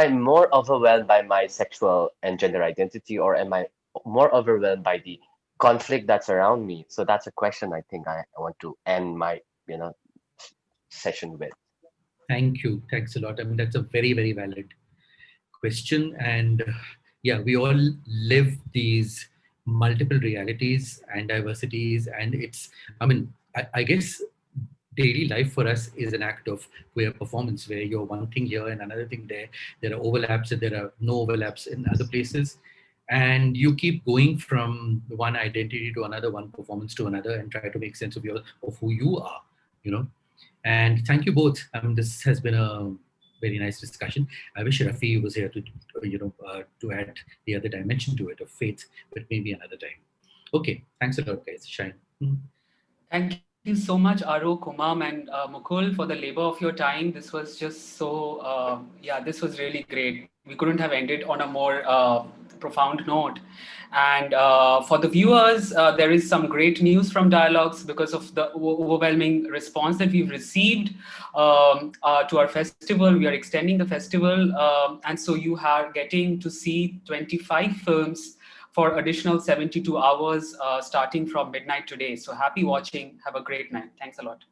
more overwhelmed by my sexual and gender identity, or am I more overwhelmed by the conflict that's around me? So that's a question I think I want to end my, session with? Thank you. Thanks a lot. I mean, that's a very, very valid question. And yeah, we all live these multiple realities and diversities. And it's, I mean, I guess daily life for us is an act of queer performance where you're one thing here and another thing there. There are overlaps and there are no overlaps in other places. And you keep going from one identity to another, one performance to another, and try to make sense of who you are, you know. And thank you both. This has been a very nice discussion. I wish Rafi was here to, to add the other dimension to it of faith, but maybe another time. Okay, thanks a lot, guys. Shine. Thank you so much, Aro, Kumam, and Mukul, for the labor of your time. This was just so, this was really great. We couldn't have ended on a more profound note. And for the viewers, there is some great news from Dialogues because of the overwhelming response that we've received to our festival. We are extending the festival. And so you are getting to see 25 films for additional 72 hours starting from midnight today. So happy watching. Have a great night. Thanks a lot.